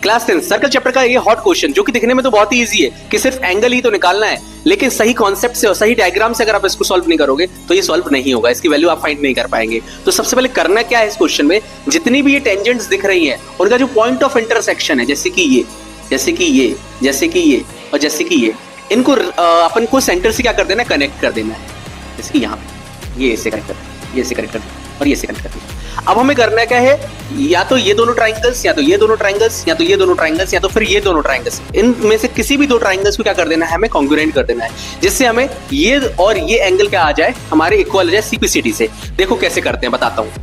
Class 10 circle chapter का ये hot question जो कि दिखने में तो बहुत ही इजी है कि सिर्फ एंगल ही तो निकालना है, लेकिन सही कॉन्सेप्ट से और सही डायग्राम से अगर आप इसको सॉल्व नहीं करोगे तो ये सॉल्व नहीं होगा, इसकी वैल्यू आप फाइंड नहीं कर पाएंगे। तो सबसे पहले करना क्या है इस क्वेश्चन में, जितनी भी ये टेंजेंट्स दिख रही हैं उनका जो पॉइंट ऑफ इंटरसेक्शन है, जैसे कि ये, जैसे कि ये, जैसे कि ये और जैसे कि ये, इनको अपन को सेंटर से क्या कर देना है, कनेक्ट कर देना है। जैसे कि यहाँ पे ये इससे कनेक्ट कर देना, ये इससे कनेक्ट कर देना और ये इससे कनेक्ट कर देना। अब हमें करना क्या है, या तो ये दोनों ट्राइंगल्स, या तो ये दोनों ट्राइंगल्स, या तो ये दोनों ट्राइंगल्स, या तो फिर ये दोनों ट्राइंगल्स, इनमें से किसी भी दो ट्राइंगल्स को क्या कर देना है, हमें कॉन्ग्रुएंट कर देना है, जिससे हमें ये और ये एंगल क्या आ जाए, हमारे इक्वल हो जाए सीपीसीटी से। देखो कैसे करते हैं, बताता हूं।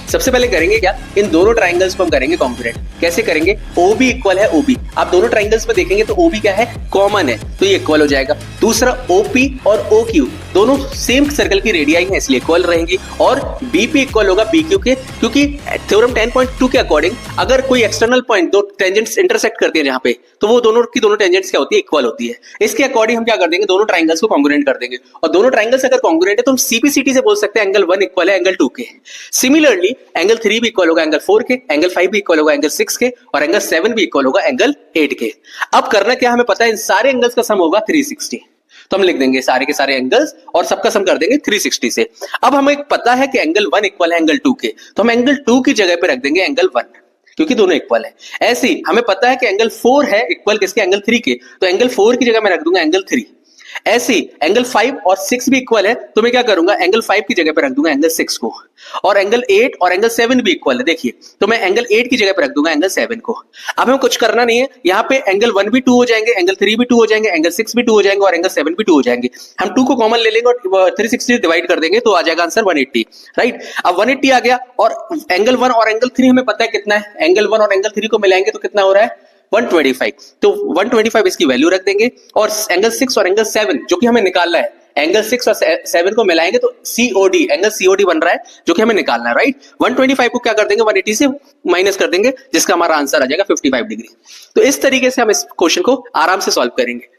सबसे पहले करेंगे क्या, इन दोनों ट्राइंगल्स को हम करेंगे कॉन्ग्रुएंट। कैसे करेंगे, OB इक्वल है OB, आप दोनों ट्राइंगल्स में देखेंगे तो OB क्या है, कॉमन है, तो ये इक्वल हो जाएगा। दूसरा OP और OQ दोनों सेम सर्कल की रेडियाई है इसलिए इक्वल रहेंगी, और BP इक्वल होगा BQ के, क्योंकि थ्योरम 10.2 के अकॉर्डिंग अगर कोई एक्सटर्नल पॉइंट दो टेंजेंट्स इंटरसेक्ट करती है जहां पे, तो वो दोनों की दोनों टेंजेंट्स क्या होती है, इक्वल होती है। इसके अकॉर्डिंग हम क्या कर देंगे, दोनों ट्राइंगल्स को कॉन्ग्रुएंट कर देंगे, और दोनों ट्राइंगल्स अगर कॉन्ग्रुएंट है तो हम CPCT से बोल सकते हैं एंगल 1 इक्वल है एंगल 2 के। सिमिलरली एंगल 3 भी इक्वल होगा एंगल 4 के, एंगल 5 भी इक्वल होगा एंगल 6 के, और एंगल 7 भी इक्वल होगा एंगल 8 के। अब करना क्या, हमें पता है इन सारे एंगल्स का सम होगा 360, तो हम लिख देंगे सारे के सारे एंगल्स और सबका सम कर देंगे 360 से। अब हमें पता है कि एंगल 1 इक्वल है एंगल 2 के, तो हम एंगल 2 की जगह पे रख देंगे एंगल 1, क्योंकि दोनों इक्वल है। ऐसे ही हमें पता है कि एंगल 4 है इक्वल किसके, एंगल 3 के, तो एंगल 4 की जगह मैं रख दूंगा एंगल 3। ऐसे ही एंगल 5 और 6 भी इक्वल है, तो मैं क्या करूंगा, एंगल 5 की जगह पे रख दूंगा एंगल 6 को, और एंगल 8 और एंगल 7 भी इक्वल है, देखिए, तो मैं एंगल 8 की जगह पे रख दूंगा एंगल 7 को। अब हमें कुछ करना नहीं है, यहाँ पे एंगल 1 भी 2 हो जाएंगे, एंगल 3 भी 2 हो जाएंगे, एंगल 6 भी 2 हो जाएंगे और एंगल 7 भी 2 हो जाएंगे। हम 2 को कॉमन ले लेंगे और 360 डिवाइड कर देंगे तो आ जाएगा आंसर 180, राइट। अब 180 आ गया, और एंगल 1 और एंगल 3 हमें पता है कितना है, एंगल 1 और एंगल 3 को मिलाएंगे तो कितना हो रहा है, 125, तो 125 इसकी वैल्यू रख देंगे, और एंगल 6 और एंगल 7 जो कि हमें निकालना है, एंगल 6 और 7 को मिलाएंगे तो COD, एंगल COD बन रहा है जो कि हमें निकालना है, राइट। 125 को क्या कर देंगे, 180 से माइनस कर देंगे, जिसका हमारा आंसर आ जाएगा 55 डिग्री। तो इस तरीके से हम इस क्वेश्चन को आराम से सॉल्व करेंगे।